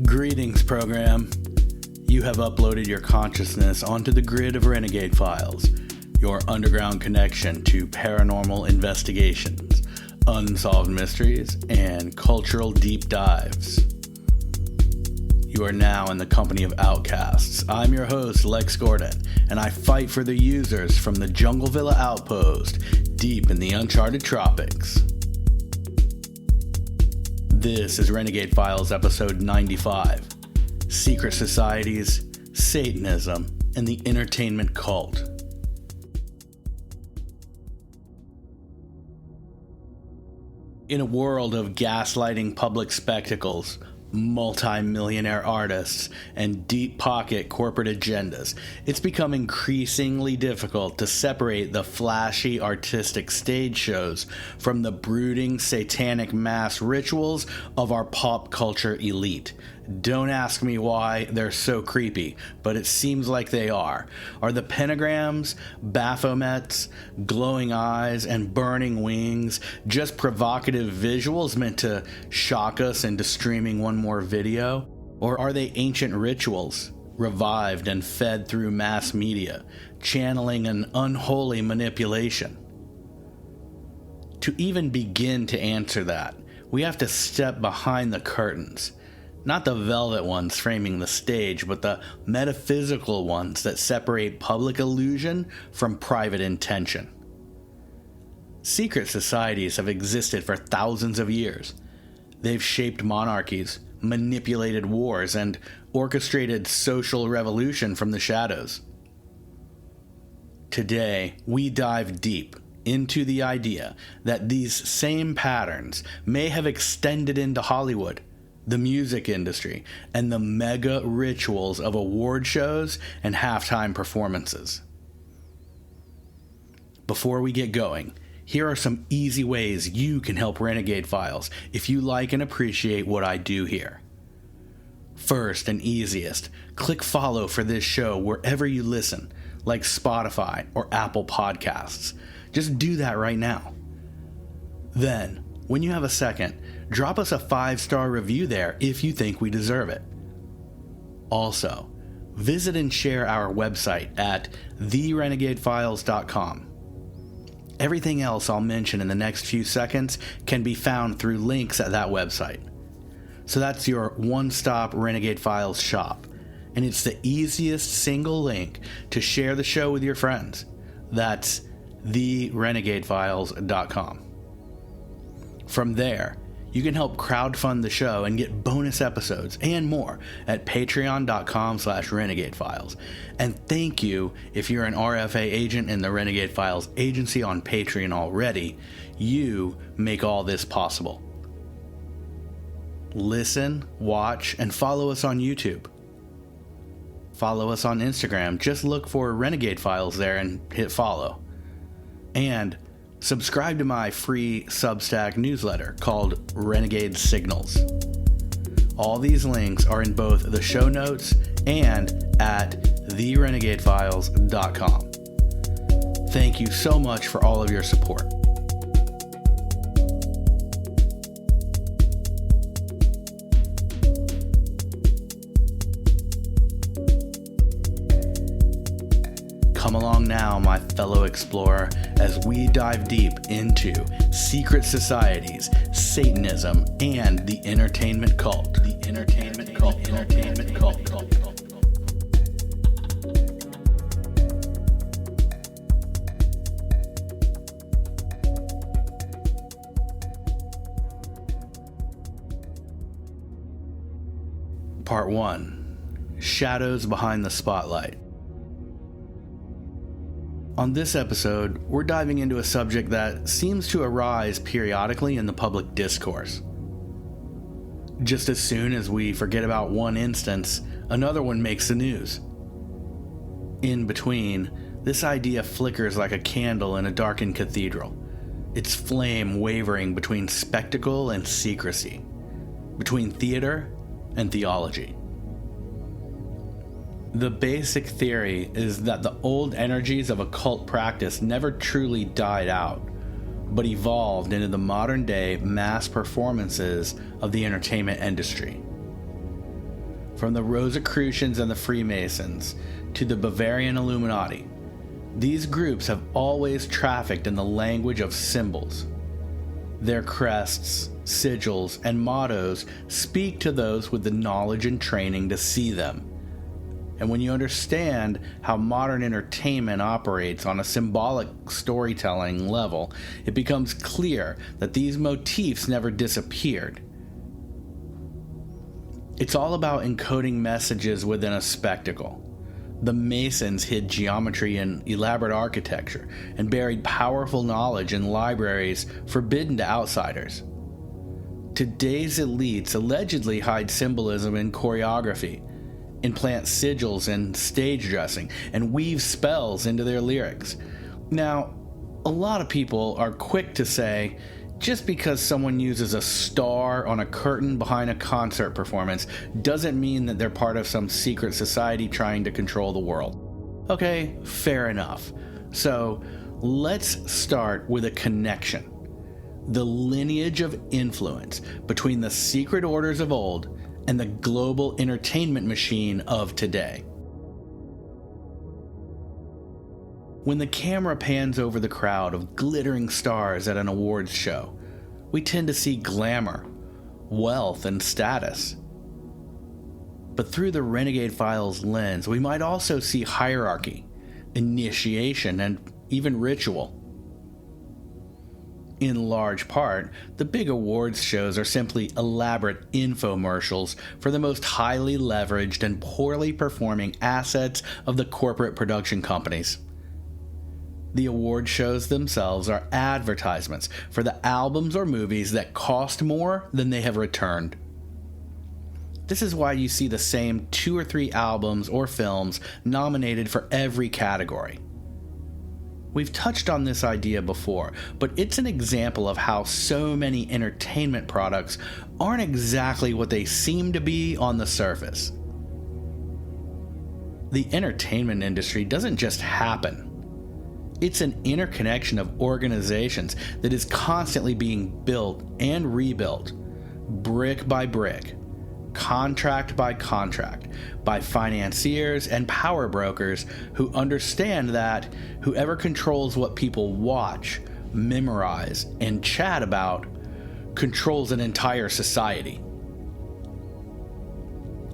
Greetings, program. You have uploaded your consciousness onto the grid of Renegade Files, your underground connection to paranormal investigations, unsolved mysteries, and cultural deep dives. You are now in the company of outcasts. I'm your host, Lex Gordon, and I fight for the users from the Jungle Villa outpost deep in the uncharted tropics. This is Renegade Files episode 95, Secret Societies, Satanism, and the Entertainment Cult. In a world of gaslighting public spectacles, multi-millionaire artists, and deep-pocket corporate agendas, it's become increasingly difficult to separate the flashy artistic stage shows from the brooding satanic mass rituals of our pop culture elite. Don't ask me why they're so creepy, but it seems like they are. Are the pentagrams, Baphomets, glowing eyes, and burning wings just provocative visuals meant to shock us into streaming one more video? Or are they ancient rituals, revived and fed through mass media, channeling an unholy manipulation? To even begin to answer that, we have to step behind the curtains. Not the velvet ones framing the stage, but the metaphysical ones that separate public illusion from private intention. Secret societies have existed for thousands of years. They've shaped monarchies, manipulated wars, and orchestrated social revolution from the shadows. Today, we dive deep into the idea that these same patterns may have extended into Hollywood, the music industry, and the mega rituals of award shows and halftime performances. Before we get going, here are some easy ways you can help Renegade Files if you like and appreciate what I do here. First and easiest, click follow for this show wherever you listen, like Spotify or Apple Podcasts. Just do that right now. Then, when you have a second, drop us a 5-star review there if you think we deserve it. Also, visit and share our website at therenegadefiles.com. Everything else I'll mention in the next few seconds can be found through links at that website. So that's your one-stop Renegade Files shop, and it's the easiest single link to share the show with your friends. That's therenegadefiles.com. From there, you can help crowdfund the show and get bonus episodes and more at patreon.com/renegadefiles. And thank you if you're an RFA agent in the Renegade Files agency on Patreon already. You make all this possible. Listen, watch, and follow us on YouTube. Follow us on Instagram. Just look for Renegade Files there and hit follow. And subscribe to my free Substack newsletter called Renegade Signals. All these links are in both the show notes and at therenegadefiles.com. Thank you so much for all of your support. Come along now, my fellow explorer, as we dive deep into secret societies, Satanism, and the entertainment cult. The entertainment cult. Entertainment cult. Part 1. Shadows Behind the Spotlight. On this episode, we're diving into a subject that seems to arise periodically in the public discourse. Just as soon as we forget about one instance, another one makes the news. In between, this idea flickers like a candle in a darkened cathedral, its flame wavering between spectacle and secrecy, between theater and theology. The basic theory is that the old energies of occult practice never truly died out, but evolved into the modern-day mass performances of the entertainment industry. from the Rosicrucians and the Freemasons to the Bavarian Illuminati, these groups have always trafficked in the language of symbols. Their crests, sigils, and mottos speak to those with the knowledge and training to see them. And when you understand how modern entertainment operates on a symbolic storytelling level, it becomes clear that these motifs never disappeared. It's all about encoding messages within a spectacle. The Masons hid geometry in elaborate architecture and buried powerful knowledge in libraries forbidden to outsiders. Today's elites allegedly hide symbolism in choreography, implant sigils in stage dressing, and weave spells into their lyrics. Now, a lot of people are quick to say, just because someone uses a star on a curtain behind a concert performance doesn't mean that they're part of some secret society trying to control the world. Okay, fair enough. So, let's start with a connection. The lineage of influence between the secret orders of old and the global entertainment machine of today. When the camera pans over the crowd of glittering stars at an awards show, we tend to see glamour, wealth, and status. But through the Renegade Files lens, we might also see hierarchy, initiation, and even ritual. In large part, the big awards shows are simply elaborate infomercials for the most highly leveraged and poorly performing assets of the corporate production companies. The award shows themselves are advertisements for the albums or movies that cost more than they have returned. This is why you see the same 2 or 3 albums or films nominated for every category. We've touched on this idea before, but it's an example of how so many entertainment products aren't exactly what they seem to be on the surface. The entertainment industry doesn't just happen. It's an interconnection of organizations that is constantly being built and rebuilt, brick by brick, contract by contract, by financiers and power brokers who understand that whoever controls what people watch, memorize, and chat about controls an entire society.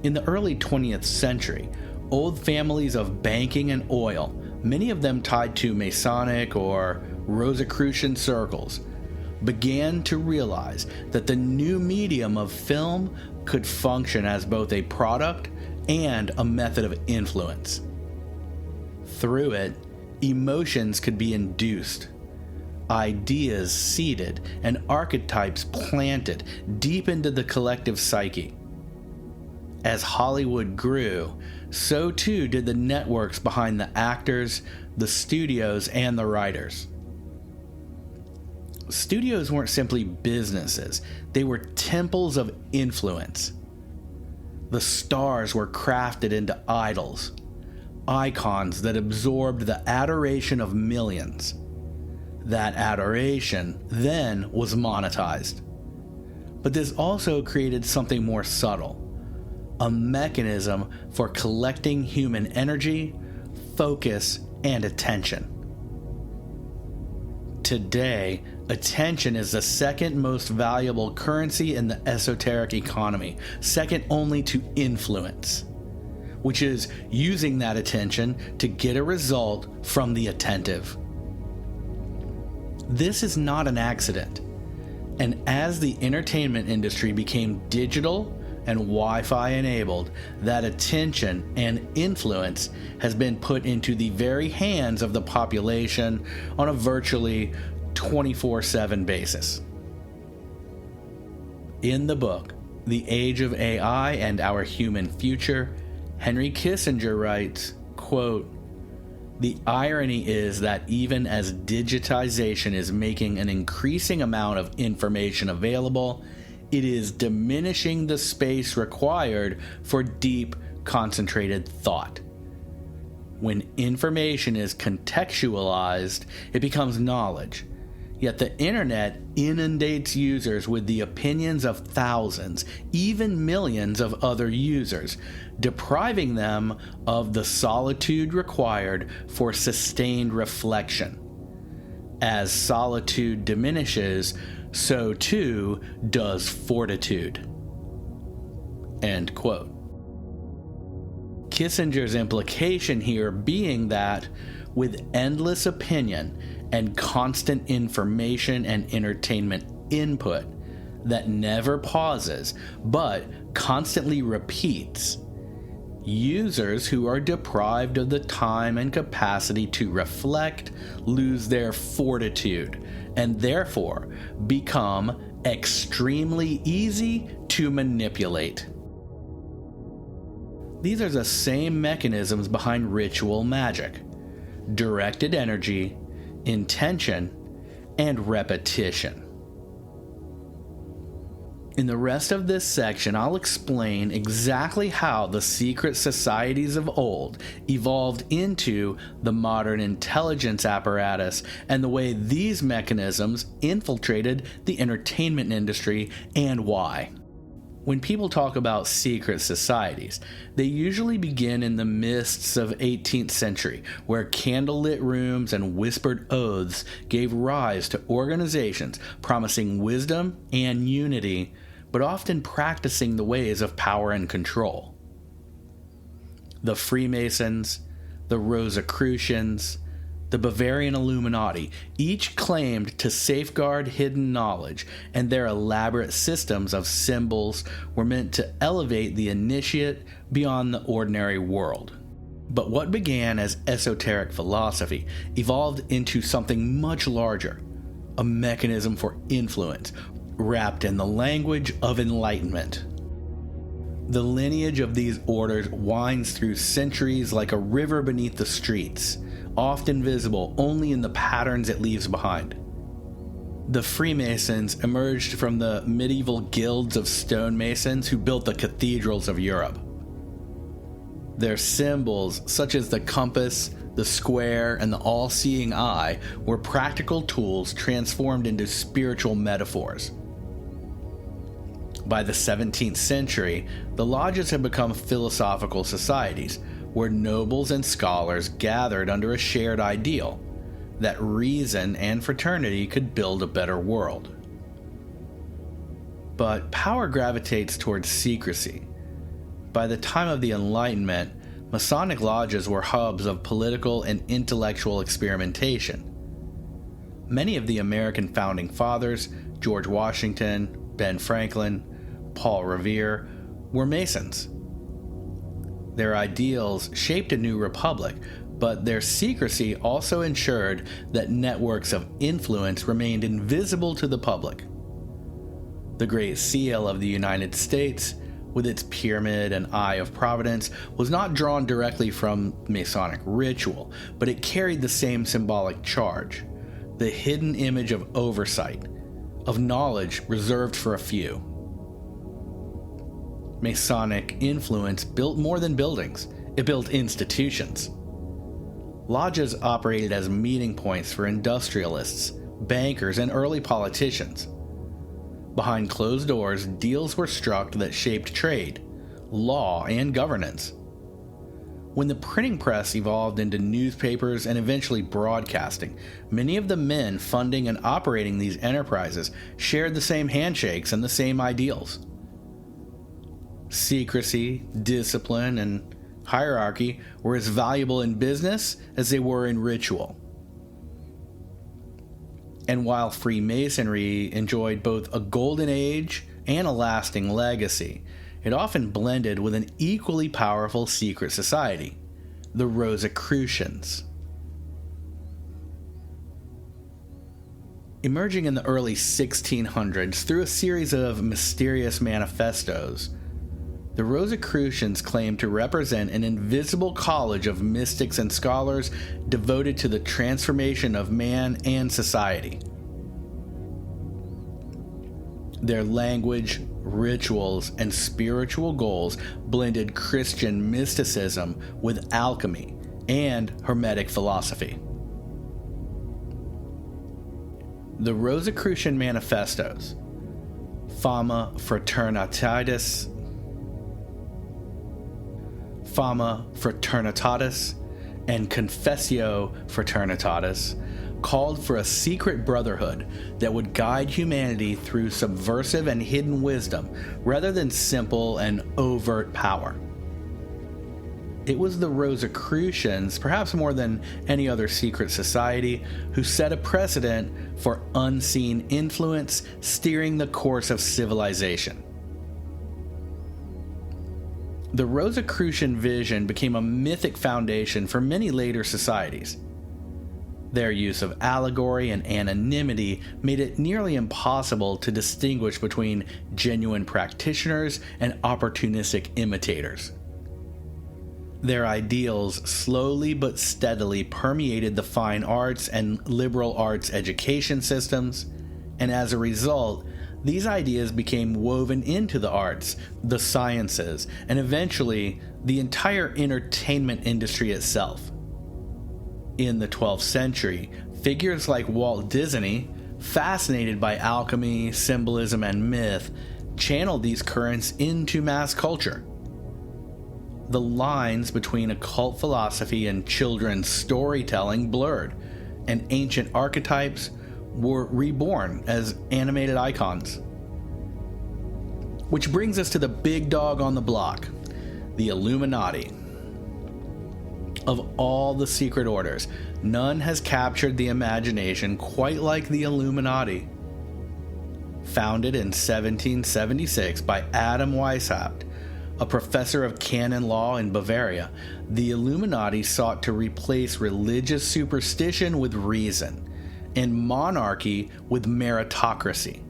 In the early 20th century, old families of banking and oil, many of them tied to Masonic or Rosicrucian circles, began to realize that the new medium of film could function as both a product and a method of influence. Through it, emotions could be induced, ideas seeded, and archetypes planted deep into the collective psyche. As Hollywood grew, so too did the networks behind the actors, the studios, and the writers. Studios weren't simply businesses, they were temples of influence. The stars were crafted into idols, icons that absorbed the adoration of millions. That adoration then was monetized. But this also created something more subtle. A mechanism for collecting human energy, focus, and attention. Today, attention is the second most valuable currency in the esoteric economy, second only to influence, which is using that attention to get a result from the attentive. This is not an accident, and as the entertainment industry became digital and Wi-Fi enabled, that attention and influence has been put into the very hands of the population on a virtually 24/7 basis. In the book, The Age of AI and Our Human Future, Henry Kissinger writes, quote, "The irony is that even as digitization is making an increasing amount of information available, it is diminishing the space required for deep, concentrated thought. When information is contextualized, it becomes knowledge. Yet the internet inundates users with the opinions of thousands, even millions of other users, depriving them of the solitude required for sustained reflection. As solitude diminishes, so too does fortitude. End quote. Kissinger's implication here being that, with endless opinion and constant information and entertainment input that never pauses but constantly repeats, users who are deprived of the time and capacity to reflect lose their fortitude and therefore become extremely easy to manipulate. These are the same mechanisms behind ritual magic: directed energy, intention, and repetition. In the rest of this section, I'll explain exactly how the secret societies of old evolved into the modern intelligence apparatus and the way these mechanisms infiltrated the entertainment industry and why. When people talk about secret societies, they usually begin in the mists of 18th century, where candlelit rooms and whispered oaths gave rise to organizations promising wisdom and unity, but often practicing the ways of power and control. The Freemasons, the Rosicrucians, the Bavarian Illuminati each claimed to safeguard hidden knowledge, and their elaborate systems of symbols were meant to elevate the initiate beyond the ordinary world. But what began as esoteric philosophy evolved into something much larger, a mechanism for influence, wrapped in the language of enlightenment. The lineage of these orders winds through centuries like a river beneath the streets, often visible only in the patterns it leaves behind. The Freemasons emerged from the medieval guilds of stonemasons who built the cathedrals of Europe. Their symbols, such as the compass, the square, and the all-seeing eye, were practical tools transformed into spiritual metaphors. By the 17th century, the lodges had become philosophical societies, where nobles and scholars gathered under a shared ideal, that reason and fraternity could build a better world. But power gravitates towards secrecy. By the time of the Enlightenment, Masonic lodges were hubs of political and intellectual experimentation. Many of the American founding fathers, George Washington, Ben Franklin, Paul Revere, were Masons. Their ideals shaped a new republic, but their secrecy also ensured that networks of influence remained invisible to the public. The Great Seal of the United States, with its pyramid and Eye of Providence, was not drawn directly from Masonic ritual, but it carried the same symbolic charge: the hidden image of oversight, of knowledge reserved for a few. Masonic influence built more than buildings, it built institutions. Lodges operated as meeting points for industrialists, bankers, and early politicians. Behind closed doors, deals were struck that shaped trade, law, and governance. When the printing press evolved into newspapers and eventually broadcasting, many of the men funding and operating these enterprises shared the same handshakes and the same ideals. Secrecy, discipline, and hierarchy were as valuable in business as they were in ritual. And while Freemasonry enjoyed both a golden age and a lasting legacy, it often blended with an equally powerful secret society, the Rosicrucians. Emerging in the early 1600s through a series of mysterious manifestos, the Rosicrucians claimed to represent an invisible college of mystics and scholars devoted to the transformation of man and society. Their language, rituals, and spiritual goals blended Christian mysticism with alchemy and Hermetic philosophy. The Rosicrucian Manifestos, Fama Fraternitatis, and Confessio Fraternitatis called for a secret brotherhood that would guide humanity through subversive and hidden wisdom rather than simple and overt power. It was the Rosicrucians, perhaps more than any other secret society, who set a precedent for unseen influence steering the course of civilization. The Rosicrucian vision became a mythic foundation for many later societies. Their use of allegory and anonymity made it nearly impossible to distinguish between genuine practitioners and opportunistic imitators. Their ideals slowly but steadily permeated the fine arts and liberal arts education systems, and as a result, these ideas became woven into the arts, the sciences, and eventually the entire entertainment industry itself. In the 12th century, figures like Walt Disney, fascinated by alchemy, symbolism, and myth, channeled these currents into mass culture. The lines between occult philosophy and children's storytelling blurred, and ancient archetypes were reborn as animated icons. Which brings us to the big dog on the block, the Illuminati. Of all the secret orders, none has captured the imagination quite like the Illuminati. Founded in 1776 by Adam Weishaupt, a professor of canon law in Bavaria, the Illuminati sought to replace religious superstition with reason, and monarchy with meritocracy.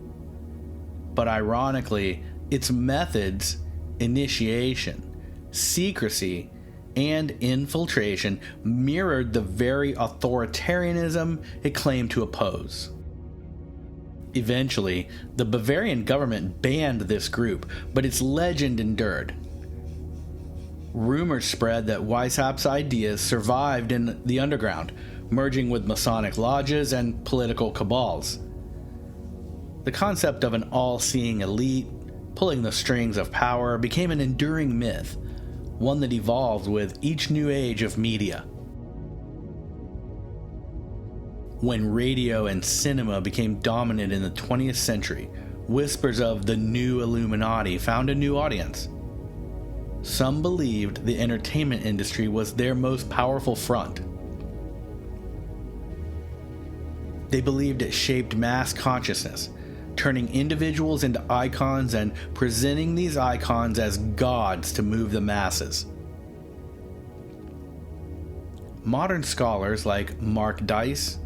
But ironically, its methods, initiation, secrecy, and infiltration mirrored the very authoritarianism it claimed to oppose. Eventually, the Bavarian government banned this group, but its legend endured. Rumors spread that Weishaupt's ideas survived in the underground, merging with Masonic lodges and political cabals. The concept of an all-seeing elite pulling the strings of power became an enduring myth, one that evolved with each new age of media. When radio and cinema became dominant in the 20th century, whispers of the new Illuminati found a new audience. Some believed the entertainment industry was their most powerful front. They believed it shaped mass consciousness, turning individuals into icons and presenting these icons as gods to move the masses. Modern scholars like Mark Dice,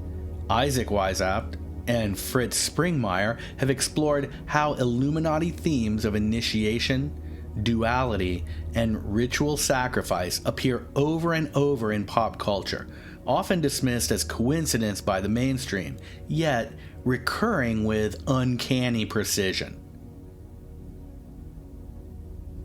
Isaac Weishaupt, and Fritz Springmeier have explored how Illuminati themes of initiation, duality, and ritual sacrifice appear over and over in pop culture, often dismissed as coincidence by the mainstream, yet recurring with uncanny precision.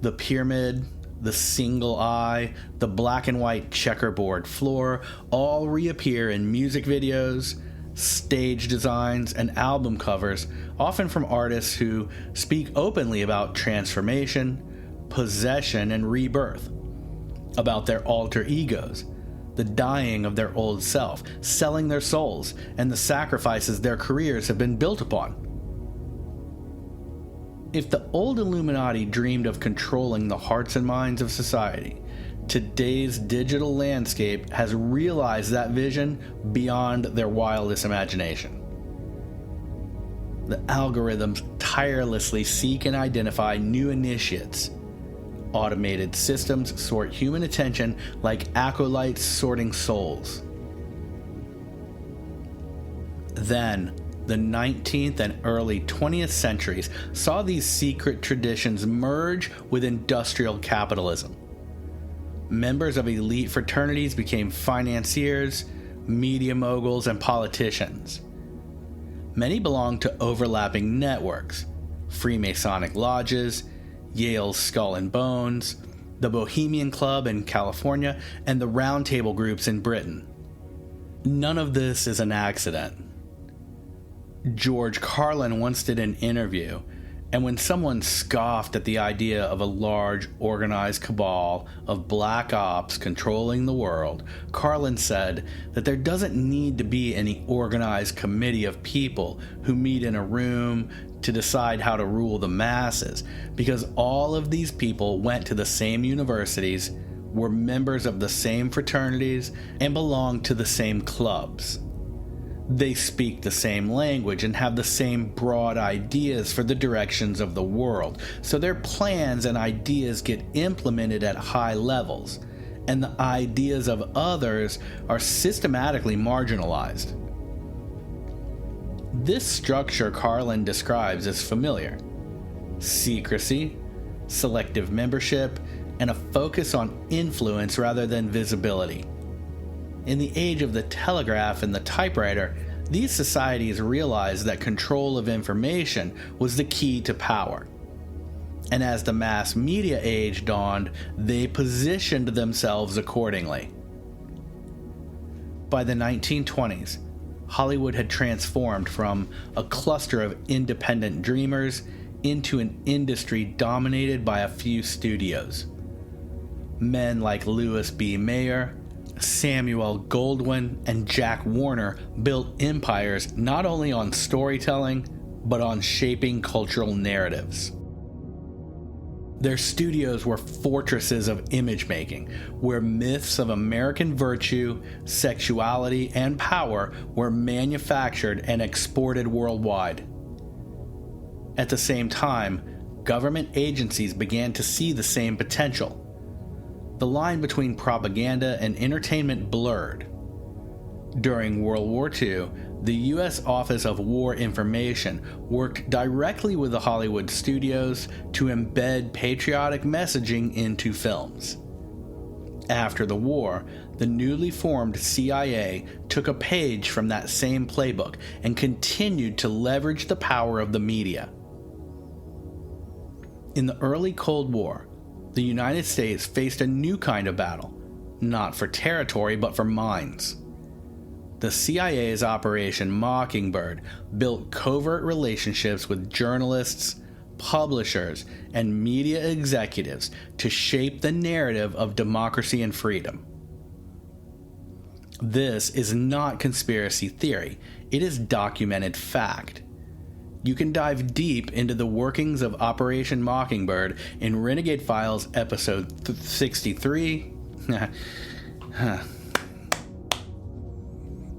The pyramid, the single eye, the black and white checkerboard floor all reappear in music videos, stage designs, and album covers, often from artists who speak openly about transformation, possession, and rebirth, about their alter egos, the dying of their old self, selling their souls, and the sacrifices their careers have been built upon. If the old Illuminati dreamed of controlling the hearts and minds of society, today's digital landscape has realized that vision beyond their wildest imagination. The algorithms tirelessly seek and identify new initiates. Automated systems sort human attention like acolytes sorting souls. Then, the 19th and early 20th centuries saw these secret traditions merge with industrial capitalism. Members of elite fraternities became financiers, media moguls, and politicians. Many belonged to overlapping networks: Freemasonic lodges, Yale's Skull and Bones, the Bohemian Club in California, and the Round Table groups in Britain. None of this is an accident. George Carlin once did an interview, and when someone scoffed at the idea of a large, organized cabal of black ops controlling the world, Carlin said that there doesn't need to be any organized committee of people who meet in a room to decide how to rule the masses, because all of these people went to the same universities, were members of the same fraternities, and belonged to the same clubs. They speak the same language and have the same broad ideas for the directions of the world, so their plans and ideas get implemented at high levels, and the ideas of others are systematically marginalized. This structure Carlin describes as familiar: secrecy, selective membership, and a focus on influence rather than visibility. In the age of the telegraph and the typewriter, these societies realized that control of information was the key to power. And as the mass media age dawned, they positioned themselves accordingly. By the 1920s, Hollywood had transformed from a cluster of independent dreamers into an industry dominated by a few studios. Men like Louis B. Mayer, Samuel Goldwyn, and Jack Warner built empires not only on storytelling, but on shaping cultural narratives. Their studios were fortresses of image making, where myths of American virtue, sexuality, and power were manufactured and exported worldwide. At the same time, government agencies began to see the same potential. The line between propaganda and entertainment blurred. During World War II, the U.S. Office of War Information worked directly with the Hollywood studios to embed patriotic messaging into films. After the war, the newly formed CIA took a page from that same playbook and continued to leverage the power of the media. In the early Cold War, the United States faced a new kind of battle, not for territory but for minds. The CIA's Operation Mockingbird built covert relationships with journalists, publishers, and media executives to shape the narrative of democracy and freedom. This is not conspiracy theory, it is documented fact. You can dive deep into the workings of Operation Mockingbird in Renegade Files episode 63.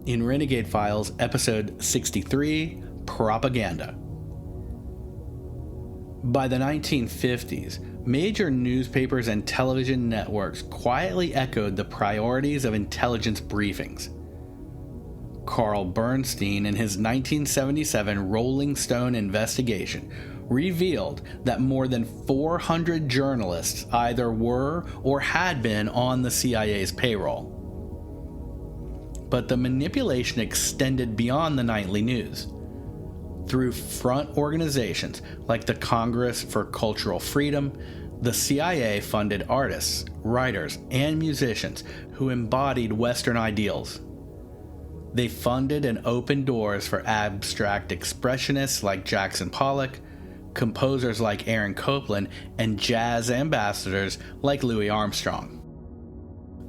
In Renegade Files episode 63, Propaganda. By the 1950s, major newspapers and television networks quietly echoed the priorities of intelligence briefings. Carl Bernstein, in his 1977 Rolling Stone investigation, revealed that more than 400 journalists either were or had been on the CIA's payroll. But the manipulation extended beyond the nightly news. Through front organizations like the Congress for Cultural Freedom, the CIA funded artists, writers, and musicians who embodied Western ideals. They funded and opened doors for abstract expressionists like Jackson Pollock, composers like Aaron Copland, and jazz ambassadors like Louis Armstrong.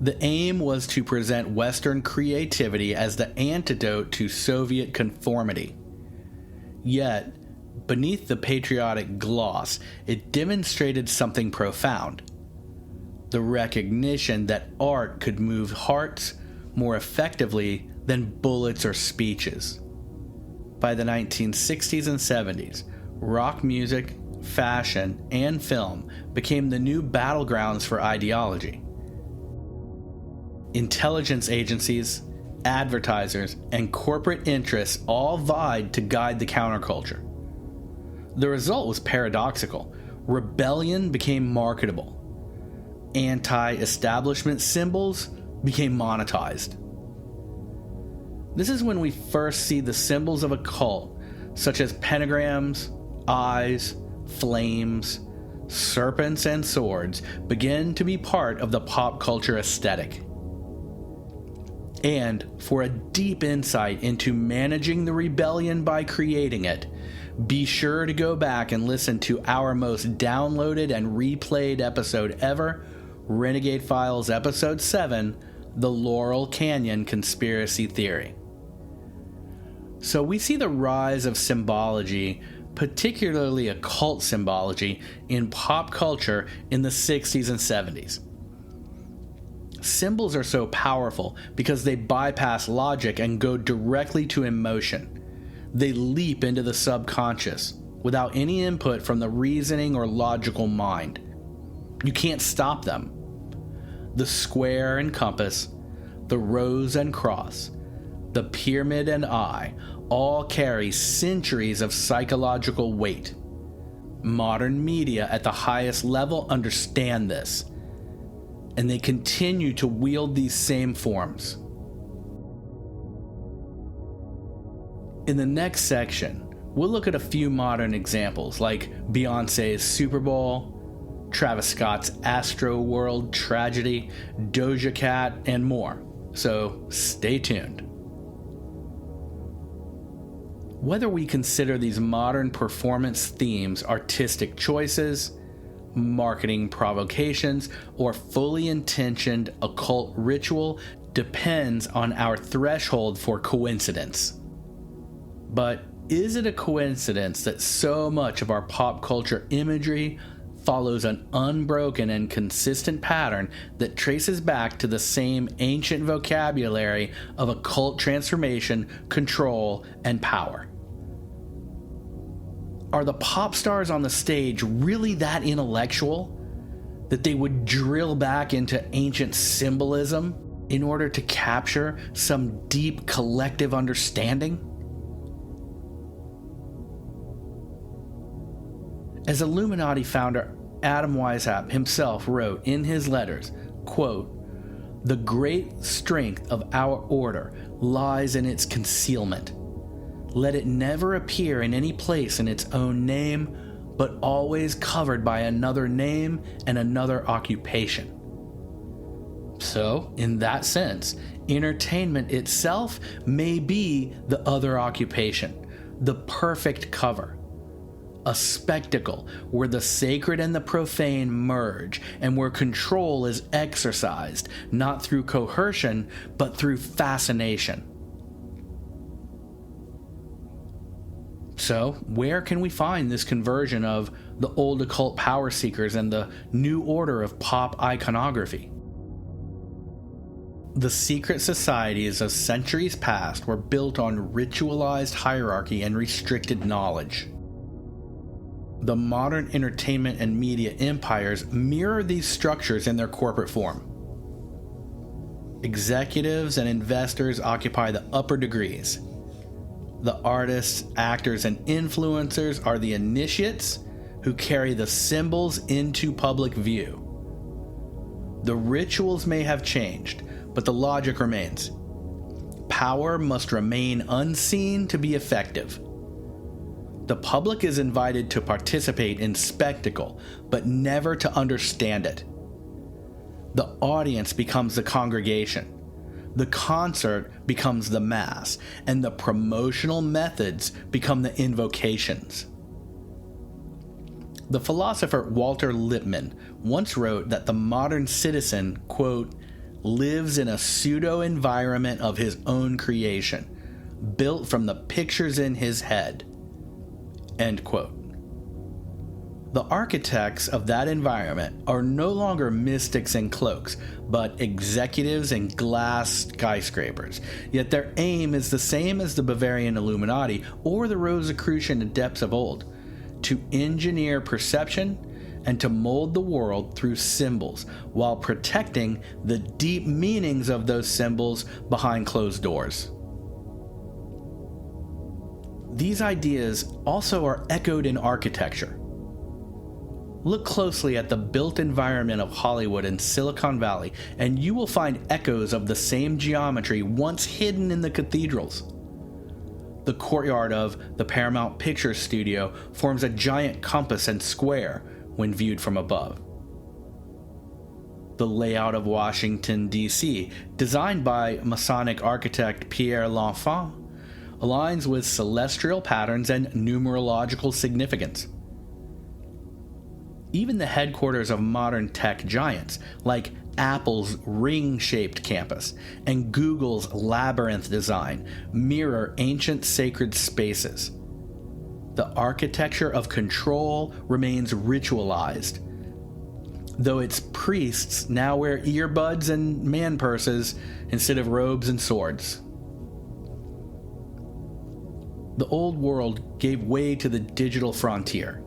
The aim was to present Western creativity as the antidote to Soviet conformity. Yet, beneath the patriotic gloss, it demonstrated something profound: the recognition that art could move hearts more effectively than bullets or speeches. By the 1960s and 70s, rock music, fashion, and film became the new battlegrounds for ideology. Intelligence agencies, advertisers, and corporate interests all vied to guide the counterculture. The result was paradoxical. Rebellion became marketable. Anti-establishment symbols became monetized. This is when we first see the symbols of a cult, such as pentagrams, eyes, flames, serpents, and swords, begin to be part of the pop culture aesthetic. And for a deep insight into managing the rebellion by creating it, be sure to go back and listen to our most downloaded and replayed episode ever, Renegade Files Episode 7, The Laurel Canyon Conspiracy Theory. So we see the rise of symbology, particularly occult symbology, in pop culture in the 60s and 70s. Symbols are so powerful because they bypass logic and go directly to emotion. They leap into the subconscious without any input from the reasoning or logical mind. You can't stop them. The square and compass, the rose and cross, the pyramid and eye all carry centuries of psychological weight. Modern media at the highest level understand this, and they continue to wield these same forms. In the next section, we'll look at a few modern examples like Beyoncé's Super Bowl, Travis Scott's Astro World tragedy, Doja Cat, and more. So stay tuned. Whether we consider these modern performance themes artistic choices, marketing provocations, or fully intentioned occult ritual depends on our threshold for coincidence. But is it a coincidence that so much of our pop culture imagery follows an unbroken and consistent pattern that traces back to the same ancient vocabulary of occult transformation, control, and power? Are the pop stars on the stage really that intellectual that they would drill back into ancient symbolism in order to capture some deep collective understanding? As Illuminati founder Adam Weishaupt himself wrote in his letters, quote, "The great strength of our order lies in its concealment. Let it never appear in any place in its own name, but always covered by another name and another occupation." So, in that sense, entertainment itself may be the other occupation, the perfect cover. A spectacle where the sacred and the profane merge, and where control is exercised, not through coercion, but through fascination. So, where can we find this conversion of the old occult power seekers and the new order of pop iconography? The secret societies of centuries past were built on ritualized hierarchy and restricted knowledge. The modern entertainment and media empires mirror these structures in their corporate form. Executives and investors occupy the upper degrees. The artists, actors, and influencers are the initiates who carry the symbols into public view. The rituals may have changed, but the logic remains. Power must remain unseen to be effective. The public is invited to participate in spectacle, but never to understand it. The audience becomes the congregation. The concert becomes the mass, and the promotional methods become the invocations. The philosopher Walter Lippmann once wrote that the modern citizen, quote, lives in a pseudo-environment of his own creation, built from the pictures in his head. End quote. The architects of that environment are no longer mystics in cloaks, but executives in glass skyscrapers. Yet their aim is the same as the Bavarian Illuminati or the Rosicrucian adepts of old: to engineer perception and to mold the world through symbols, while protecting the deep meanings of those symbols behind closed doors. These ideas also are echoed in architecture. Look closely at the built environment of Hollywood and Silicon Valley, and you will find echoes of the same geometry once hidden in the cathedrals. The courtyard of the Paramount Pictures studio forms a giant compass and square when viewed from above. The layout of Washington, D.C., designed by Masonic architect Pierre L'Enfant, aligns with celestial patterns and numerological significance. Even the headquarters of modern tech giants, like Apple's ring-shaped campus and Google's labyrinth design, mirror ancient sacred spaces. The architecture of control remains ritualized, though its priests now wear earbuds and man purses instead of robes and swords. The old world gave way to the digital frontier.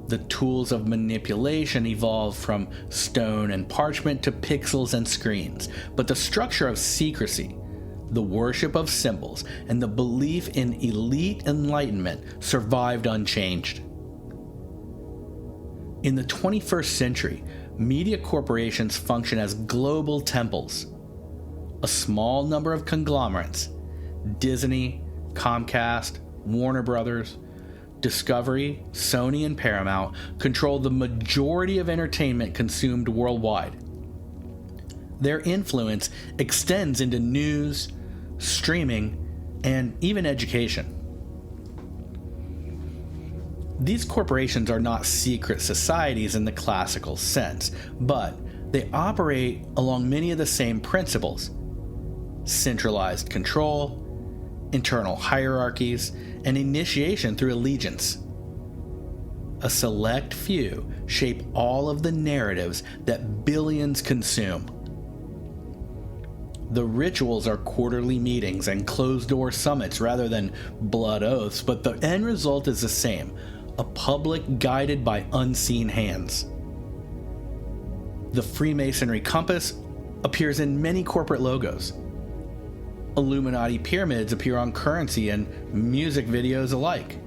The tools of manipulation evolved from stone and parchment to pixels and screens, but the structure of secrecy, the worship of symbols, and the belief in elite enlightenment survived unchanged. In the 21st century, media corporations function as global temples. A small number of conglomerates, Disney, Comcast, Warner Brothers, Discovery, Sony, and Paramount, control the majority of entertainment consumed worldwide. Their influence extends into news, streaming, and even education. These corporations are not secret societies in the classical sense, but they operate along many of the same principles: centralized control, internal hierarchies, and initiation through allegiance. A select few shape all of the narratives that billions consume. The rituals are quarterly meetings and closed-door summits rather than blood oaths, but the end result is the same: a public guided by unseen hands. The Freemasonry compass appears in many corporate logos. Illuminati pyramids appear on currency and music videos alike.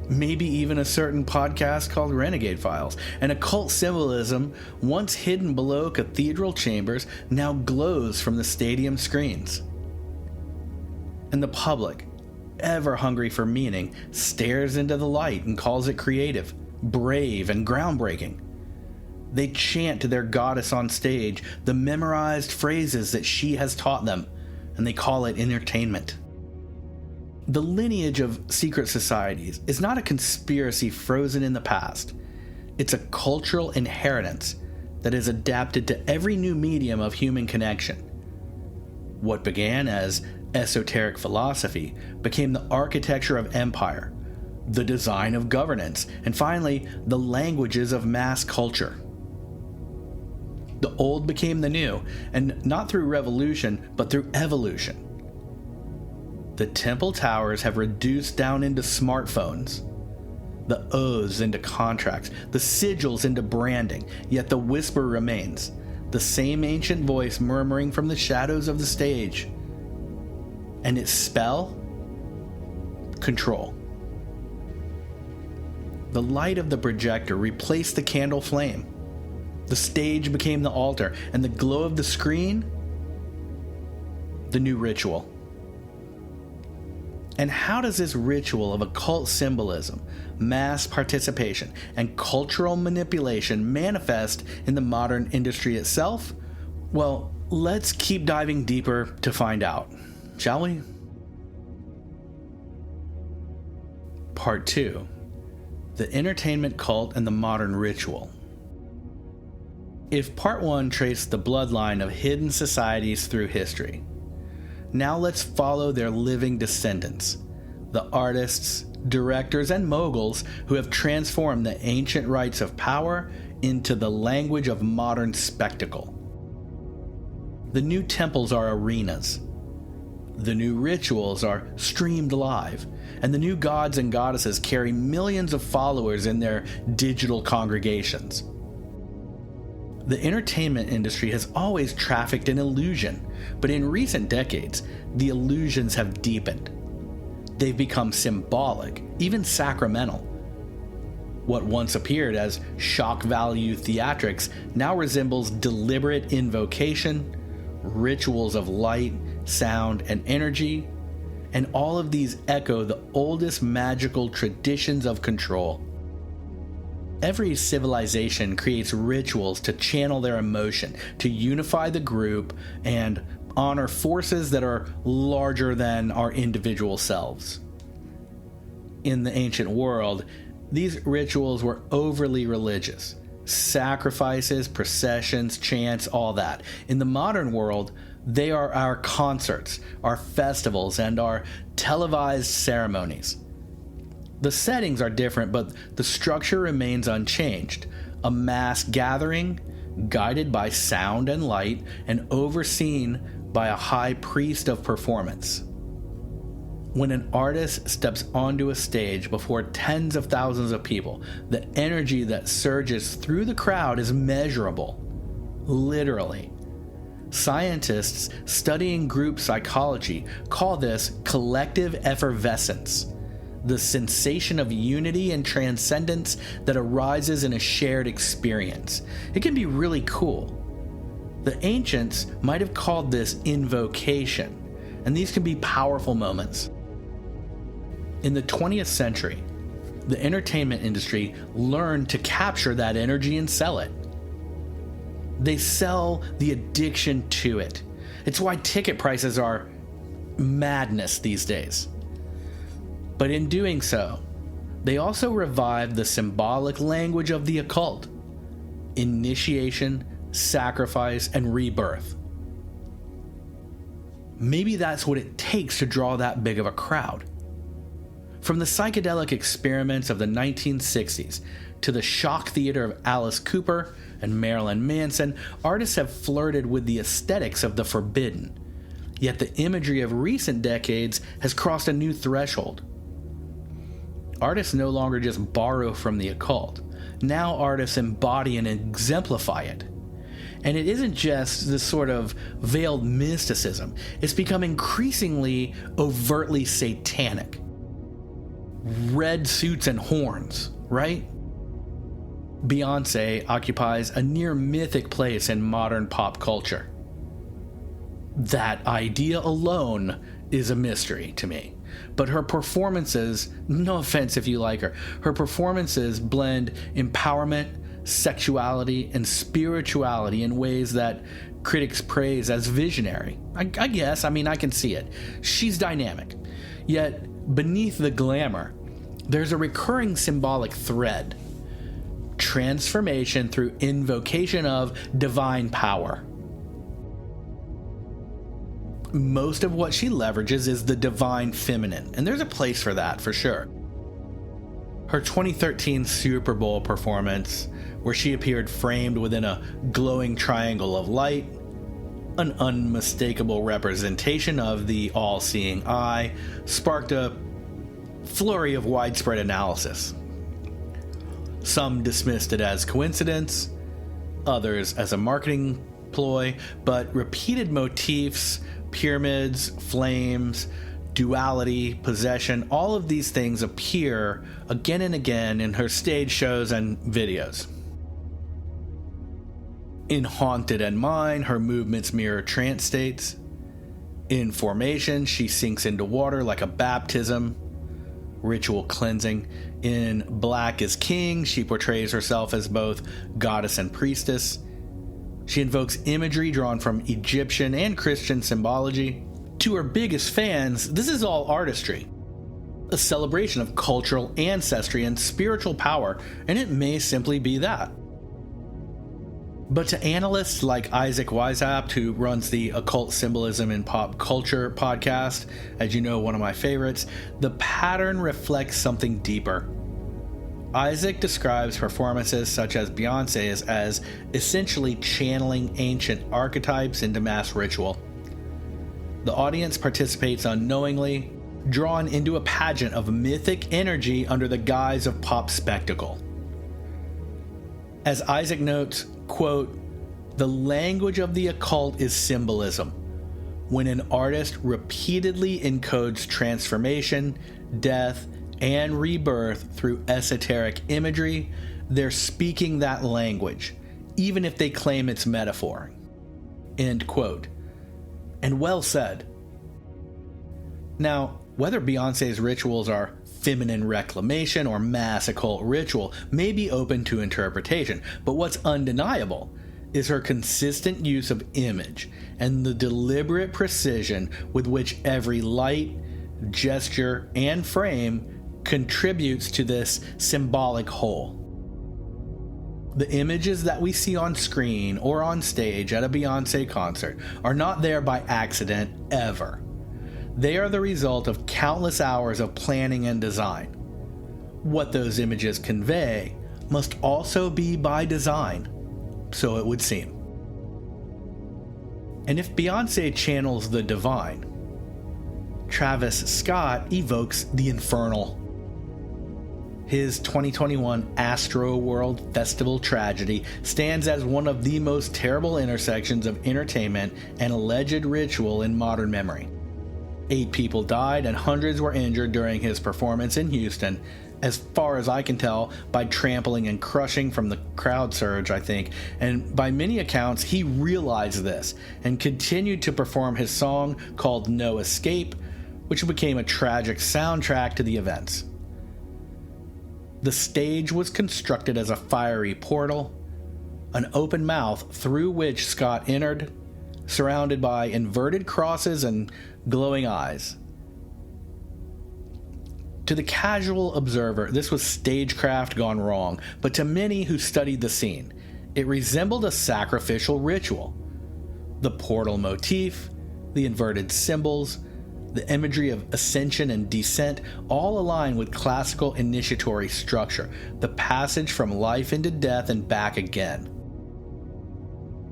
Maybe even a certain podcast called Renegade Files, and occult symbolism, once hidden below cathedral chambers, now glows from the stadium screens. And the public, ever hungry for meaning, stares into the light and calls it creative, brave, and groundbreaking. They chant to their goddess on stage the memorized phrases that she has taught them, and they call it entertainment. The lineage of secret societies is not a conspiracy frozen in the past. It's a cultural inheritance that is adapted to every new medium of human connection. What began as esoteric philosophy became the architecture of empire, the design of governance, and finally, the languages of mass culture. The old became the new, and not through revolution, but through evolution. The temple towers have reduced down into smartphones, the oaths into contracts, the sigils into branding, yet the whisper remains, the same ancient voice murmuring from the shadows of the stage. And its spell? Control. The light of the projector replaced the candle flame. The stage became the altar, and the glow of the screen, the new ritual. And how does this ritual of occult symbolism, mass participation, and cultural manipulation manifest in the modern industry itself? Well, let's keep diving deeper to find out, shall we? Part 2. The entertainment cult and the modern ritual. If Part 1 traced the bloodline of hidden societies through history, now let's follow their living descendants, the artists, directors, and moguls who have transformed the ancient rites of power into the language of modern spectacle. The new temples are arenas. The new rituals are streamed live, and the new gods and goddesses carry millions of followers in their digital congregations. The entertainment industry has always trafficked in illusion, but in recent decades, the illusions have deepened. They've become symbolic, even sacramental. What once appeared as shock value theatrics now resembles deliberate invocation, rituals of light, sound, and energy, and all of these echo the oldest magical traditions of control. Every civilization creates rituals to channel their emotion, to unify the group, and honor forces that are larger than our individual selves. In the ancient world, these rituals were overly religious. Sacrifices, processions, chants, all that. In the modern world, they are our concerts, our festivals, and our televised ceremonies. The settings are different, but the structure remains unchanged. A mass gathering, guided by sound and light, and overseen by a high priest of performance. When an artist steps onto a stage before tens of thousands of people, the energy that surges through the crowd is measurable. Literally. Scientists studying group psychology call this collective effervescence, the sensation of unity and transcendence that arises in a shared experience. It can be really cool. The ancients might have called this invocation, and these can be powerful moments. In the 20th century, the entertainment industry learned to capture that energy and sell it. They sell the addiction to it. It's why ticket prices are madness these days. But in doing so, they also revived the symbolic language of the occult: initiation, sacrifice, and rebirth. Maybe that's what it takes to draw that big of a crowd. From the psychedelic experiments of the 1960s to the shock theater of Alice Cooper and Marilyn Manson, artists have flirted with the aesthetics of the forbidden. Yet the imagery of recent decades has crossed a new threshold. Artists no longer just borrow from the occult. Now artists embody and exemplify it. And it isn't just this sort of veiled mysticism. It's become increasingly overtly satanic. Red suits and horns, right? Beyoncé occupies a near mythic place in modern pop culture. That idea alone is a mystery to me. But her performances, no offense if you like her performances blend empowerment, sexuality, and spirituality in ways that critics praise as visionary. I guess, I can see it. She's dynamic. Yet, beneath the glamour, there's a recurring symbolic thread: transformation through invocation of divine power. Most of what she leverages is the divine feminine, and there's a place for that, for sure. Her 2013 Super Bowl performance, where she appeared framed within a glowing triangle of light, an unmistakable representation of the all-seeing eye, sparked a flurry of widespread analysis. Some dismissed it as coincidence, others as a marketing ploy, but repeated motifs, pyramids, flames, duality, possession, all of these things appear again and again in her stage shows and videos. In Haunted and Mine, her movements mirror trance states. In Formation, she sinks into water like a baptism, ritual cleansing. In Black is King, she portrays herself as both goddess and priestess. She invokes imagery drawn from Egyptian and Christian symbology. To her biggest fans, this is all artistry, a celebration of cultural ancestry and spiritual power, and it may simply be that. But to analysts like Isaac Weisapt, who runs the Occult Symbolism in Pop Culture podcast, as you know, one of my favorites, the pattern reflects something deeper. Isaac describes performances such as Beyoncé's as essentially channeling ancient archetypes into mass ritual. The audience participates unknowingly, drawn into a pageant of mythic energy under the guise of pop spectacle. As Isaac notes, quote, "The language of the occult is symbolism. When an artist repeatedly encodes transformation, death, and rebirth through esoteric imagery, they're speaking that language, even if they claim it's metaphor." End quote. And well said. Now, whether Beyoncé's rituals are feminine reclamation or mass occult ritual may be open to interpretation, but what's undeniable is her consistent use of image and the deliberate precision with which every light, gesture, and frame contributes to this symbolic whole. The images that we see on screen or on stage at a Beyoncé concert are not there by accident ever. They are the result of countless hours of planning and design. What those images convey must also be by design, so it would seem. And if Beyoncé channels the divine, Travis Scott evokes the infernal. His 2021 Astroworld Festival tragedy stands as one of the most terrible intersections of entertainment and alleged ritual in modern memory. 8 people died and hundreds were injured during his performance in Houston, as far as I can tell, by trampling and crushing from the crowd surge, I think. And by many accounts, he realized this and continued to perform his song called No Escape, which became a tragic soundtrack to the events. The stage was constructed as a fiery portal, an open mouth through which Scott entered, surrounded by inverted crosses and glowing eyes. To the casual observer, this was stagecraft gone wrong, but to many who studied the scene, it resembled a sacrificial ritual. The portal motif, the inverted symbols, the imagery of ascension and descent all align with classical initiatory structure, the passage from life into death and back again.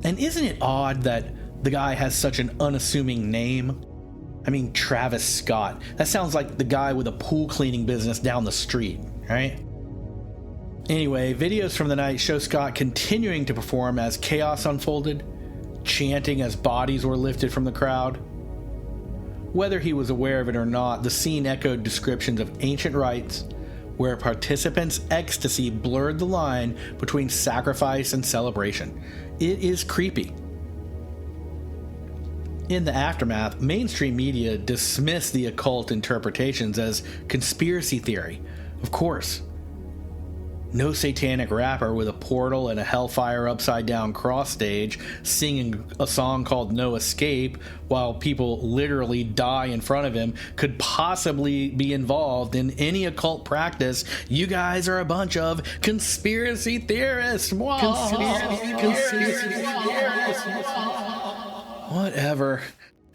And isn't it odd that the guy has such an unassuming name? I mean, Travis Scott. That sounds like the guy with a pool cleaning business down the street, right? Anyway, videos from the night show Scott continuing to perform as chaos unfolded, chanting as bodies were lifted from the crowd. Whether he was aware of it or not, the scene echoed descriptions of ancient rites, where participants' ecstasy blurred the line between sacrifice and celebration. It is creepy. In the aftermath, mainstream media dismissed the occult interpretations as conspiracy theory. Of course. No satanic rapper with a portal and a hellfire upside-down cross stage singing a song called No Escape while people literally die in front of him could possibly be involved in any occult practice. You guys are a bunch of conspiracy theorists. Conspiracy theorists. Whatever.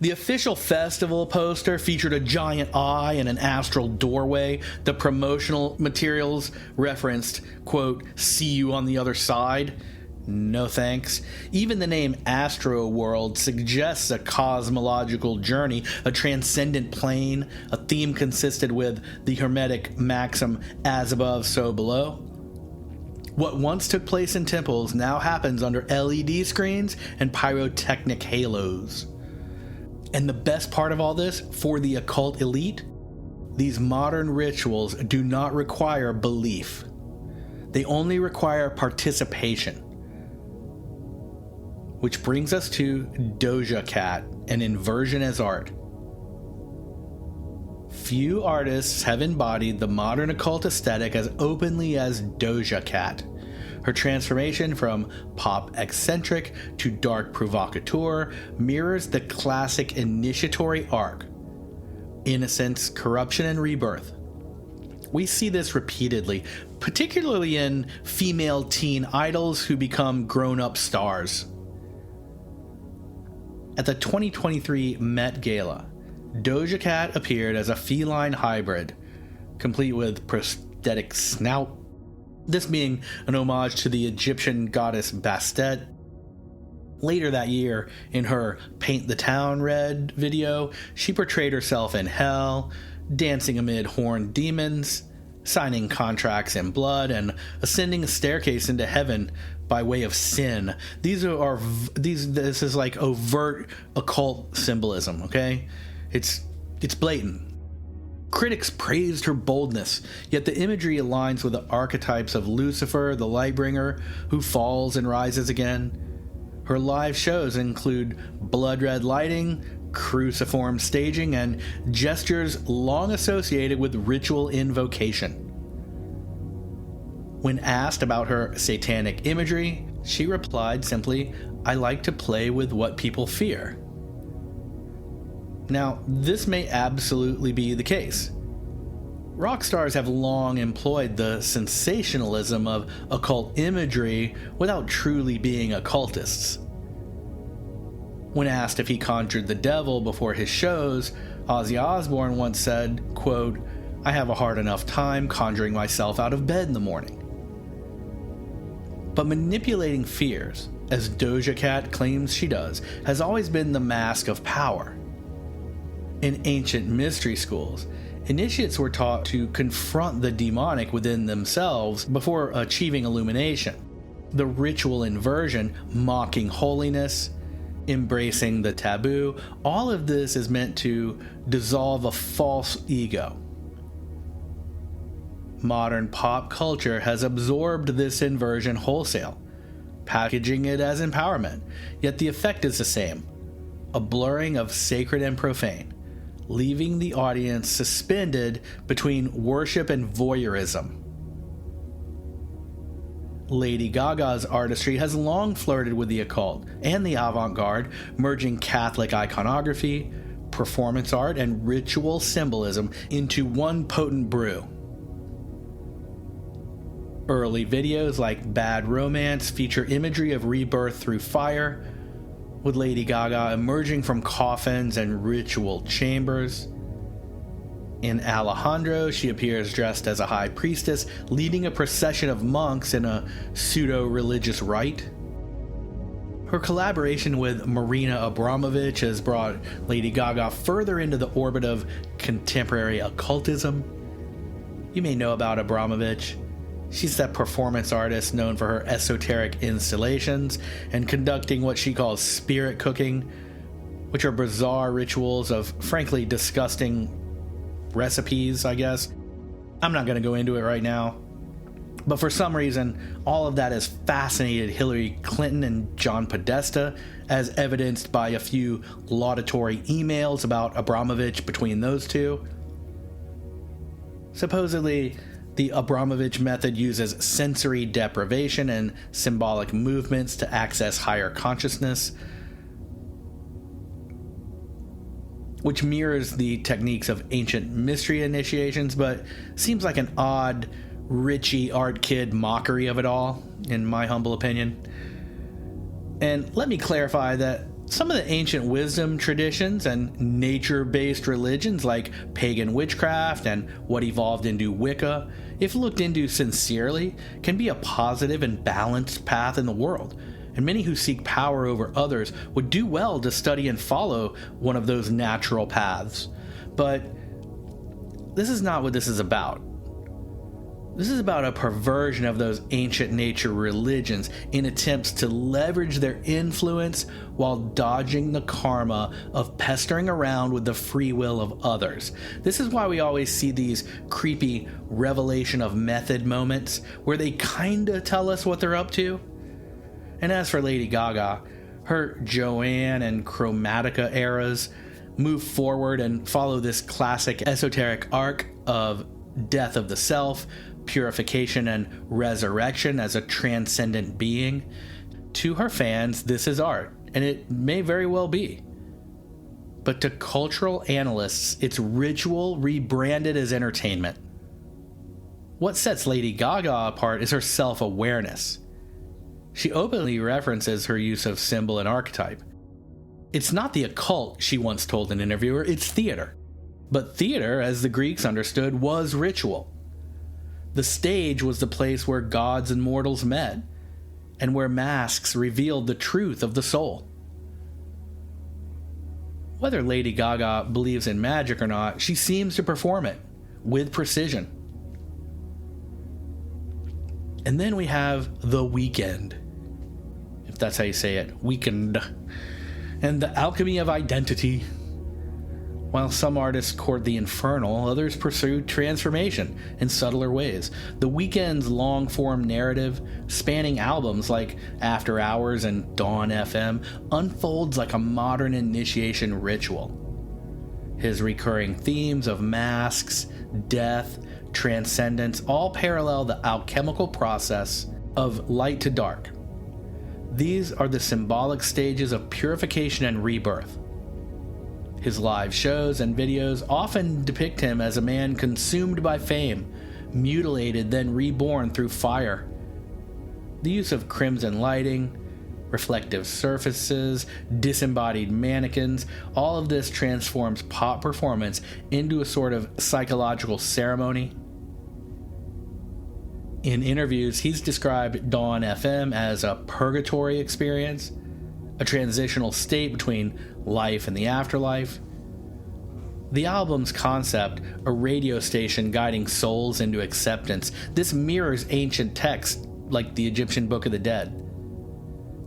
The official festival poster featured a giant eye and an astral doorway. The promotional materials referenced, quote, "see you on the other side." No thanks. Even the name Astroworld suggests a cosmological journey, a transcendent plane. A theme consisted with the hermetic maxim, as above, so below. What once took place in temples now happens under LED screens and pyrotechnic halos. And the best part of all this, for the occult elite, these modern rituals do not require belief. They only require participation. Which brings us to Doja Cat and inversion as art. Few artists have embodied the modern occult aesthetic as openly as Doja Cat. Her transformation from pop eccentric to dark provocateur mirrors the classic initiatory arc: innocence, corruption, and rebirth. We see this repeatedly, particularly in female teen idols who become grown-up stars. At the 2023 Met Gala, Doja Cat appeared as a feline hybrid, complete with prosthetic snout, this being an homage to the Egyptian goddess Bastet. Later that year, in her Paint the Town Red video, she portrayed herself in hell, dancing amid horned demons, signing contracts in blood, and ascending a staircase into heaven by way of sin. This is like overt occult symbolism, okay? It's blatant. Critics praised her boldness, yet the imagery aligns with the archetypes of Lucifer, the Lightbringer, who falls and rises again. Her live shows include blood red lighting, cruciform staging, and gestures long associated with ritual invocation. When asked about her satanic imagery, she replied simply, "I like to play with what people fear." Now, this may absolutely be the case. Rock stars have long employed the sensationalism of occult imagery without truly being occultists. When asked if he conjured the devil before his shows, Ozzy Osbourne once said, quote, "I have a hard enough time conjuring myself out of bed in the morning." But manipulating fears, as Doja Cat claims she does, has always been the mask of power. In ancient mystery schools, initiates were taught to confront the demonic within themselves before achieving illumination. The ritual inversion, mocking holiness, embracing the taboo, all of this is meant to dissolve a false ego. Modern pop culture has absorbed this inversion wholesale, packaging it as empowerment, yet the effect is the same: a blurring of sacred and profane, leaving the audience suspended between worship and voyeurism. Lady Gaga's artistry has long flirted with the occult and the avant-garde, merging Catholic iconography, performance art, and ritual symbolism into one potent brew. Early videos like Bad Romance feature imagery of rebirth through fire, with Lady Gaga emerging from coffins and ritual chambers. In Alejandro, she appears dressed as a high priestess, leading a procession of monks in a pseudo-religious rite. Her collaboration with Marina Abramovich has brought Lady Gaga further into the orbit of contemporary occultism. You may know about Abramovich. She's that performance artist known for her esoteric installations and conducting what she calls spirit cooking, which are bizarre rituals of frankly disgusting recipes, I guess. I'm not going to go into it right now. But for some reason, all of that has fascinated Hillary Clinton and John Podesta, as evidenced by a few laudatory emails about Abramovich between those two. Supposedly, the Abramovich method uses sensory deprivation and symbolic movements to access higher consciousness, which mirrors the techniques of ancient mystery initiations, but seems like an odd, Richie art kid mockery of it all, in my humble opinion. And let me clarify that some of the ancient wisdom traditions and nature-based religions like pagan witchcraft and what evolved into Wicca, if looked into sincerely, can be a positive and balanced path in the world, and many who seek power over others would do well to study and follow one of those natural paths. But this is not what this is about. This is about a perversion of those ancient nature religions in attempts to leverage their influence while dodging the karma of pestering around with the free will of others. This is why we always see these creepy revelation of method moments where they kinda tell us what they're up to. And as for Lady Gaga, her Joanne and Chromatica eras move forward and follow this classic esoteric arc of death of the self, purification, and resurrection as a transcendent being. To her fans, this is art, and it may very well be. But to cultural analysts, it's ritual rebranded as entertainment. What sets Lady Gaga apart is her self-awareness. She openly references her use of symbol and archetype. It's not the occult, she once told an interviewer, it's theater. But theater, as the Greeks understood, was ritual. The stage was the place where gods and mortals met, and where masks revealed the truth of the soul. Whether Lady Gaga believes in magic or not, she seems to perform it with precision. And then we have The Weeknd, if that's how you say it, Weeknd, and the alchemy of identity. While some artists court the infernal, others pursue transformation in subtler ways. The Weeknd's long-form narrative, spanning albums like After Hours and Dawn FM, unfolds like a modern initiation ritual. His recurring themes of masks, death, transcendence all parallel the alchemical process of light to dark. These are the symbolic stages of purification and rebirth. His live shows and videos often depict him as a man consumed by fame, mutilated then reborn through fire. The use of crimson lighting, reflective surfaces, disembodied mannequins, all of this transforms pop performance into a sort of psychological ceremony. In interviews, he's described Dawn FM as a purgatory experience, a transitional state between life and the afterlife. The album's concept, a radio station guiding souls into acceptance, this mirrors ancient texts like the Egyptian Book of the Dead.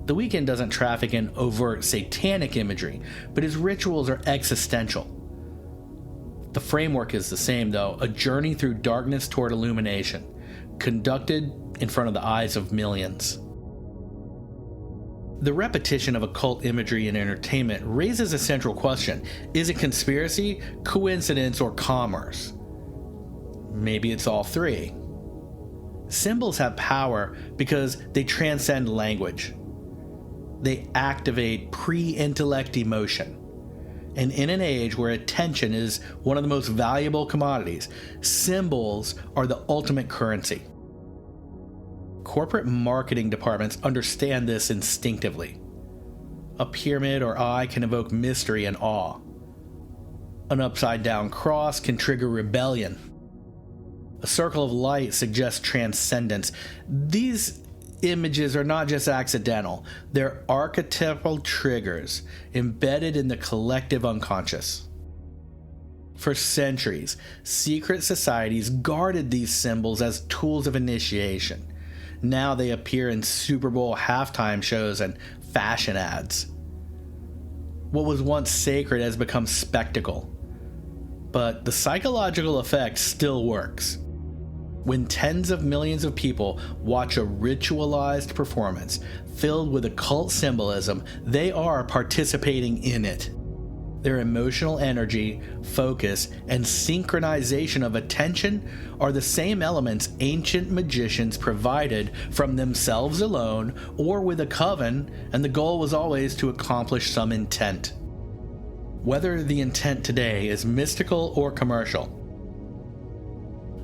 The Weeknd doesn't traffic in overt satanic imagery, but his rituals are existential. The framework is the same, though, a journey through darkness toward illumination, conducted in front of the eyes of millions. The repetition of occult imagery in entertainment raises a central question. Is it conspiracy, coincidence, or commerce? Maybe it's all three. Symbols have power because they transcend language. They activate pre-intellect emotion. And in an age where attention is one of the most valuable commodities, symbols are the ultimate currency. Corporate marketing departments understand this instinctively. A pyramid or eye can evoke mystery and awe. An upside-down cross can trigger rebellion. A circle of light suggests transcendence. These images are not just accidental, they're archetypal triggers embedded in the collective unconscious. For centuries, secret societies guarded these symbols as tools of initiation. Now they appear in Super Bowl halftime shows and fashion ads. What was once sacred has become spectacle. But the psychological effect still works. When tens of millions of people watch a ritualized performance filled with occult symbolism, they are participating in it. Their emotional energy, focus, and synchronization of attention are the same elements ancient magicians provided from themselves alone or with a coven, and the goal was always to accomplish some intent. Whether the intent today is mystical or commercial,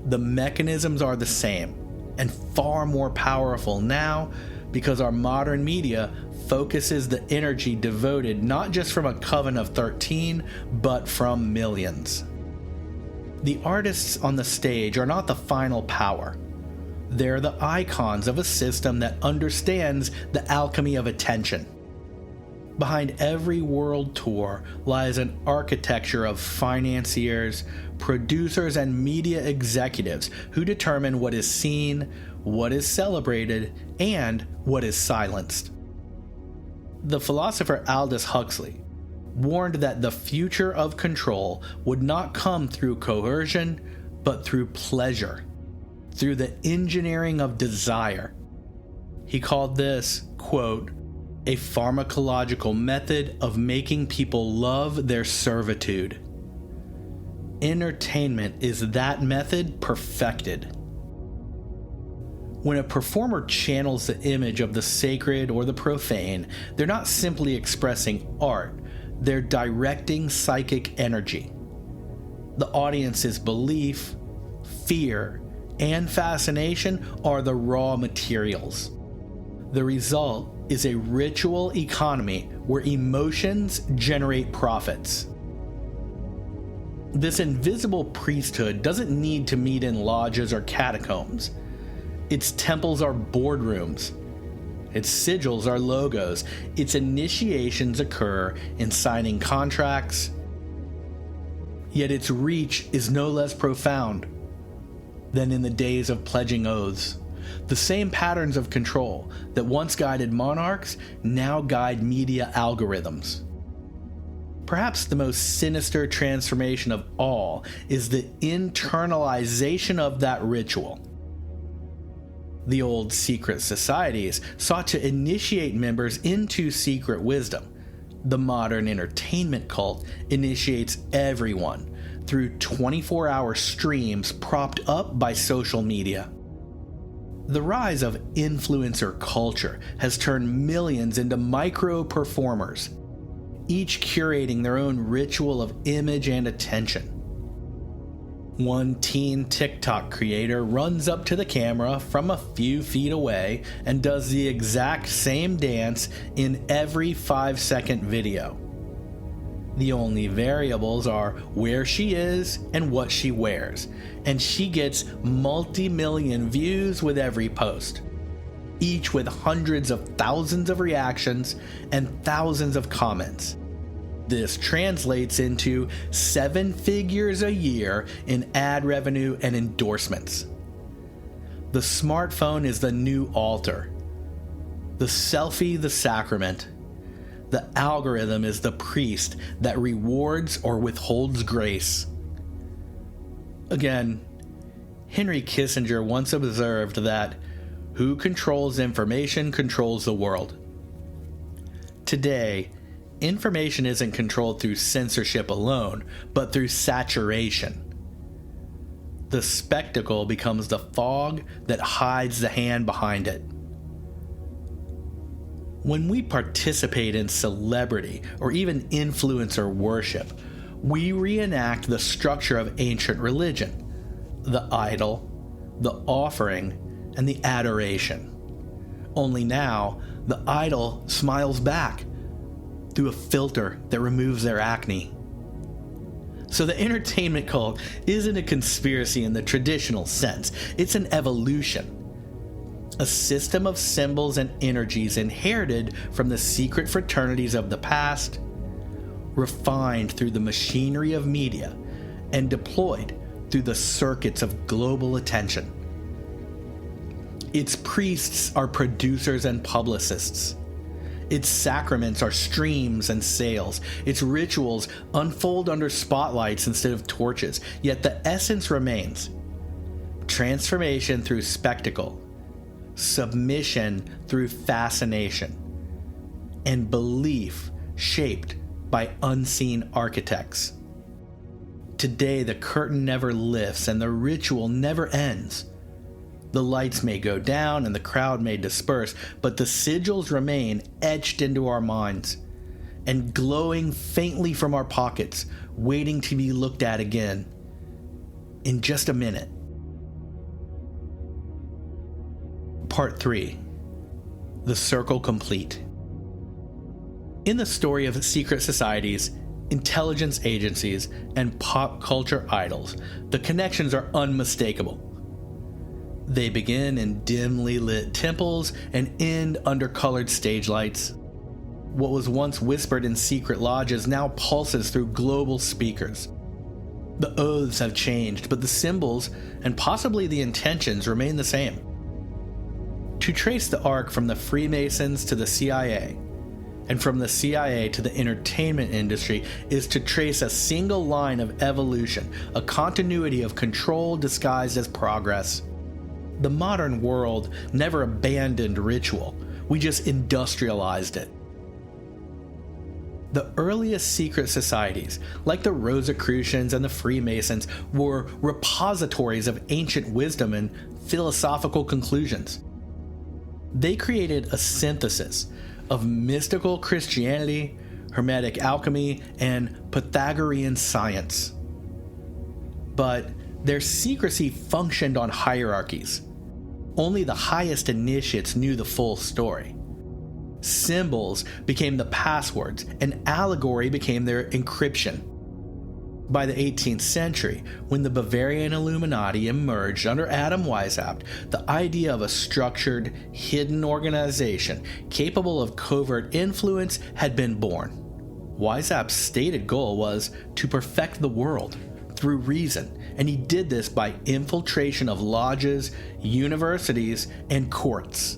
the mechanisms are the same, and far more powerful now because our modern media focuses the energy devoted not just from a coven of 13, but from millions. The artists on the stage are not the final power. They're the icons of a system that understands the alchemy of attention. Behind every world tour lies an architecture of financiers, producers, and media executives who determine what is seen, what is celebrated, and what is silenced. The philosopher Aldous Huxley warned that the future of control would not come through coercion, but through pleasure, through the engineering of desire. He called this, quote, a pharmacological method of making people love their servitude. Entertainment is that method perfected. When a performer channels the image of the sacred or the profane, they're not simply expressing art, they're directing psychic energy. The audience's belief, fear, and fascination are the raw materials. The result is a ritual economy where emotions generate profits. This invisible priesthood doesn't need to meet in lodges or catacombs. Its temples are boardrooms. Its sigils are logos. Its initiations occur in signing contracts. Yet its reach is no less profound than in the days of pledging oaths. The same patterns of control that once guided monarchs now guide media algorithms. Perhaps the most sinister transformation of all is the internalization of that ritual. The old secret societies sought to initiate members into secret wisdom. The modern entertainment cult initiates everyone through 24-hour streams propped up by social media. The rise of influencer culture has turned millions into micro-performers, each curating their own ritual of image and attention. One teen TikTok creator runs up to the camera from a few feet away and does the exact same dance in every 5-second video. The only variables are where she is and what she wears, and she gets multi-million views with every post, each with hundreds of thousands of reactions and thousands of comments. This translates into 7 figures a year in ad revenue and endorsements. The smartphone is the new altar. The selfie, the sacrament. The algorithm is the priest that rewards or withholds grace. Again, Henry Kissinger once observed that who controls information controls the world. Today, information isn't controlled through censorship alone, but through saturation. The spectacle becomes the fog that hides the hand behind it. When we participate in celebrity or even influencer worship, we reenact the structure of ancient religion: the idol, the offering, and the adoration. Only now, the idol smiles back through a filter that removes their acne. So the entertainment cult isn't a conspiracy in the traditional sense. It's an evolution. A system of symbols and energies inherited from the secret fraternities of the past, refined through the machinery of media, and deployed through the circuits of global attention. Its priests are producers and publicists. Its sacraments are streams and sales. Its rituals unfold under spotlights instead of torches, yet the essence remains. Transformation through spectacle, submission through fascination, and belief shaped by unseen architects. Today, the curtain never lifts and the ritual never ends. The lights may go down and the crowd may disperse, but the sigils remain etched into our minds and glowing faintly from our pockets, waiting to be looked at again in just a minute. Part 3. The Circle Complete. In the story of secret societies, intelligence agencies, and pop culture idols, the connections are unmistakable. They begin in dimly lit temples and end under colored stage lights. What was once whispered in secret lodges now pulses through global speakers. The oaths have changed, but the symbols and possibly the intentions remain the same. To trace the arc from the Freemasons to the CIA, and from the CIA to the entertainment industry, is to trace a single line of evolution, a continuity of control disguised as progress. The modern world never abandoned ritual, we just industrialized it. The earliest secret societies, like the Rosicrucians and the Freemasons, were repositories of ancient wisdom and philosophical conclusions. They created a synthesis of mystical Christianity, Hermetic alchemy, and Pythagorean science. But their secrecy functioned on hierarchies. Only the highest initiates knew the full story. Symbols became the passwords, and allegory became their encryption. By the 18th century, when the Bavarian Illuminati emerged under Adam Weishaupt, the idea of a structured, hidden organization capable of covert influence had been born. Weishaupt's stated goal was to perfect the world through reason, and he did this by infiltration of lodges, universities, and courts.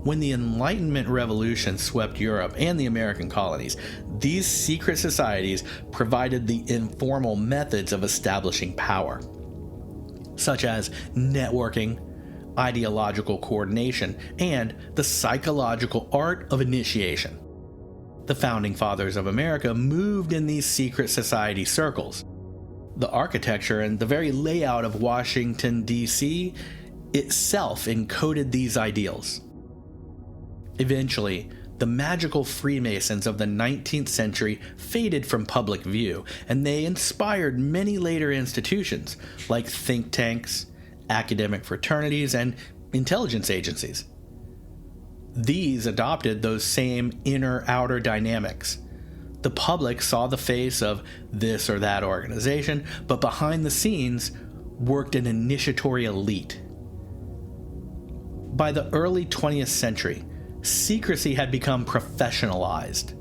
When the Enlightenment Revolution swept Europe and the American colonies, these secret societies provided the informal methods of establishing power, such as networking, ideological coordination, and the psychological art of initiation. The founding fathers of America moved in these secret society circles. The architecture and the very layout of Washington, D.C. itself encoded these ideals. Eventually, the magical Freemasons of the 19th century faded from public view, and they inspired many later institutions like think tanks, academic fraternities, and intelligence agencies. These adopted those same inner-outer dynamics. The public saw the face of this or that organization, but behind the scenes worked an initiatory elite. By the early 20th century, secrecy had become professionalized.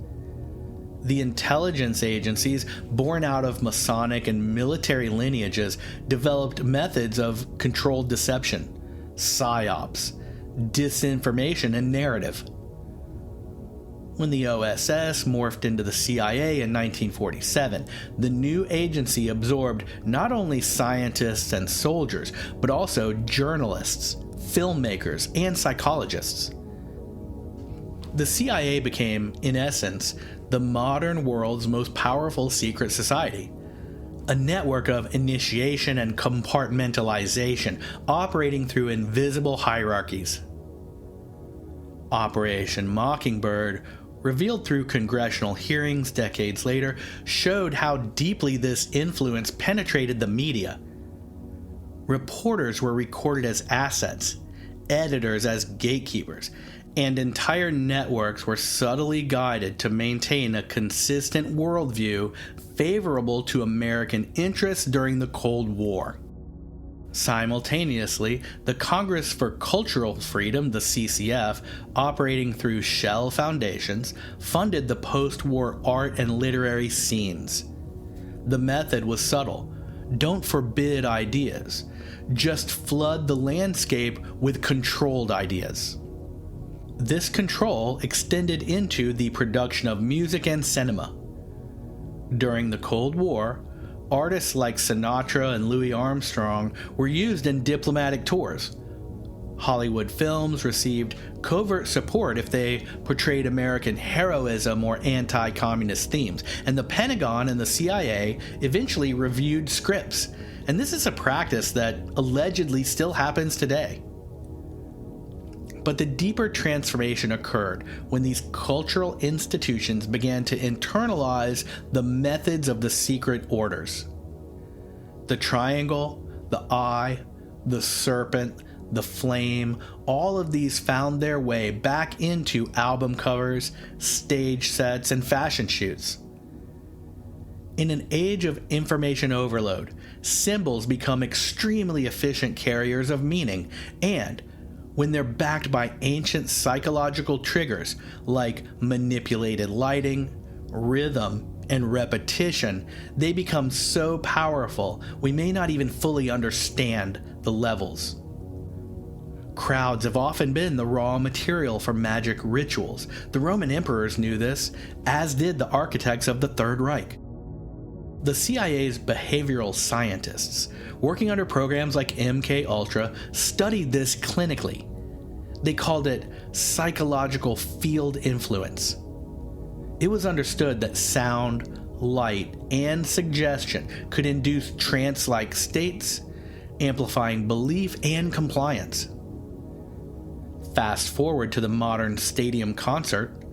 The intelligence agencies, born out of Masonic and military lineages, developed methods of controlled deception, psyops, disinformation, and narrative. When the OSS morphed into the CIA in 1947, the new agency absorbed not only scientists and soldiers, but also journalists, filmmakers, and psychologists. The CIA became, in essence, the modern world's most powerful secret society, a network of initiation and compartmentalization operating through invisible hierarchies. Operation Mockingbird, revealed through congressional hearings decades later, showed how deeply this influence penetrated the media. Reporters were recorded as assets, editors as gatekeepers, and entire networks were subtly guided to maintain a consistent worldview favorable to American interests during the Cold War. Simultaneously, the Congress for Cultural Freedom, the CCF, operating through shell foundations, funded the post-war art and literary scenes. The method was subtle. Don't forbid ideas. Just flood the landscape with controlled ideas. This control extended into the production of music and cinema. During the Cold War, artists like Sinatra and Louis Armstrong were used in diplomatic tours. Hollywood films received covert support if they portrayed American heroism or anti-communist themes, and the Pentagon and the CIA eventually reviewed scripts, and this is a practice that allegedly still happens today. But the deeper transformation occurred when these cultural institutions began to internalize the methods of the secret orders. The triangle, the eye, the serpent, the flame, all of these found their way back into album covers, stage sets, and fashion shoots. In an age of information overload, symbols become extremely efficient carriers of meaning, and when they're backed by ancient psychological triggers like manipulated lighting, rhythm, and repetition, they become so powerful we may not even fully understand the levels. Crowds have often been the raw material for magic rituals. The Roman emperors knew this, as did the architects of the Third Reich. The CIA's behavioral scientists, working under programs like MKUltra, studied this clinically. They called it psychological field influence. It was understood that sound, light, and suggestion could induce trance-like states, amplifying belief and compliance. Fast forward to the modern stadium concert.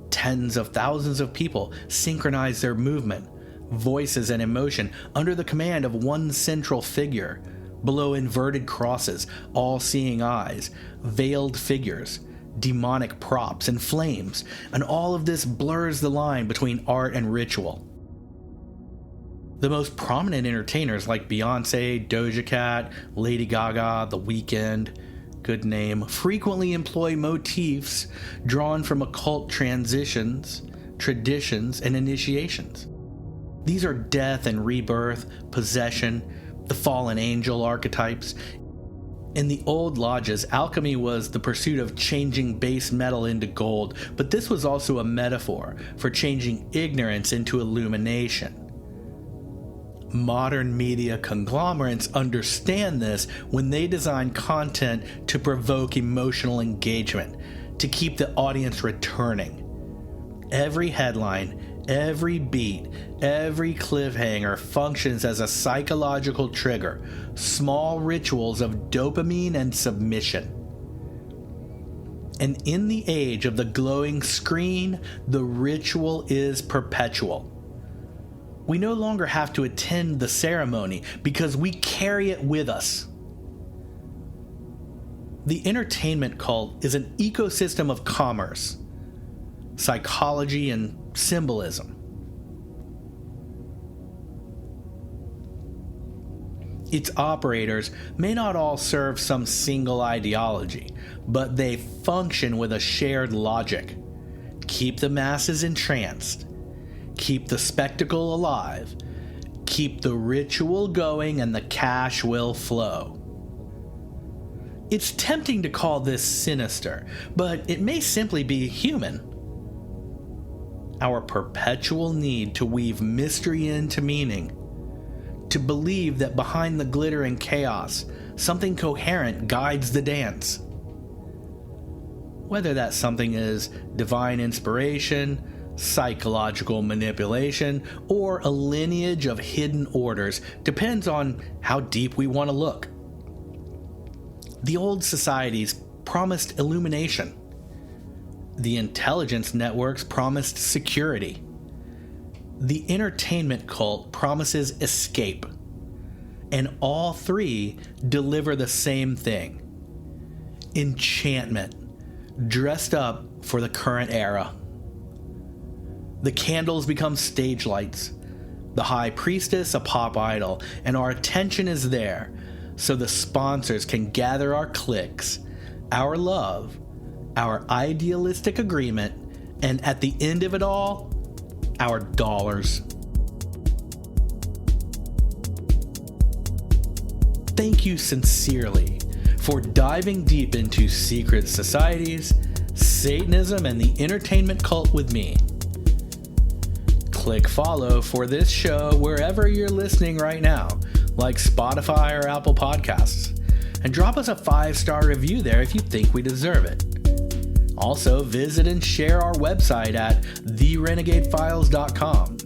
Tens of thousands of people synchronize their movement, voices, and emotion under the command of one central figure, below inverted crosses, all-seeing eyes, veiled figures, demonic props, and flames, and all of this blurs the line between art and ritual. The most prominent entertainers like Beyoncé, Doja Cat, Lady Gaga, The Weeknd, good name, frequently employ motifs drawn from occult transitions, traditions, and initiations. These are death and rebirth, possession, the fallen angel archetypes. In the old lodges, alchemy was the pursuit of changing base metal into gold, but this was also a metaphor for changing ignorance into illumination. Modern media conglomerates understand this when they design content to provoke emotional engagement, to keep the audience returning. Every headline, every beat, every cliffhanger functions as a psychological trigger, small rituals of dopamine and submission. And in the age of the glowing screen, the ritual is perpetual. We no longer have to attend the ceremony because we carry it with us. The entertainment cult is an ecosystem of commerce, psychology, and symbolism. Its operators may not all serve some single ideology, but they function with a shared logic. Keep the masses entranced. Keep the spectacle alive. Keep the ritual going and the cash will flow. It's tempting to call this sinister, but it may simply be human. Our perpetual need to weave mystery into meaning, to believe that behind the glitter and chaos, something coherent guides the dance. Whether that something is divine inspiration, psychological manipulation, or a lineage of hidden orders depends on how deep we want to look. The old societies promised illumination. The intelligence networks promised security. The entertainment cult promises escape. And all three deliver the same thing: enchantment, dressed up for the current era. The candles become stage lights, the high priestess a pop idol, and our attention is there so the sponsors can gather our clicks, our love, our idealistic agreement, and at the end of it all, our dollars. Thank you sincerely for diving deep into secret societies, Satanism, and the entertainment cult with me. Click follow for this show wherever you're listening right now, like Spotify or Apple Podcasts, and drop us a 5-star review there if you think we deserve it. Also, visit and share our website at therenegadefiles.com.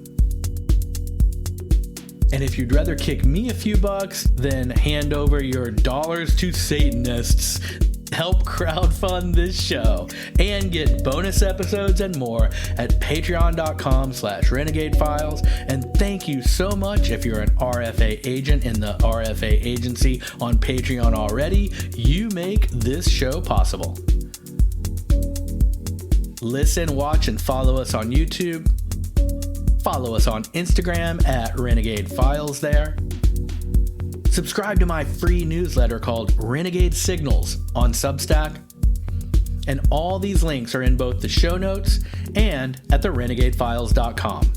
And if you'd rather kick me a few bucks, then hand over your dollars to Satanists. Help crowdfund this show and get bonus episodes and more at patreon.com/renegadefiles. And thank you so much if you're an RFA agent in the RFA agency on Patreon already. You make this show possible. Listen, watch, and follow us on YouTube. Follow us on Instagram at Renegade Files there. Subscribe to my free newsletter called Renegade Signals on Substack. And all these links are in both the show notes and at therenegadefiles.com.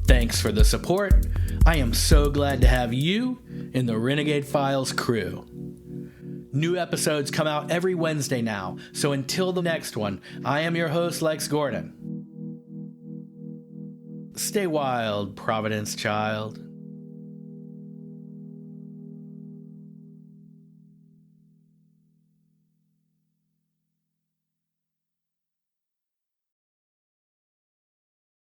Thanks for the support. I am so glad to have you in the Renegade Files crew. New episodes come out every Wednesday now, so until the next one, I am your host, Lex Gordon. Stay wild, Providence child.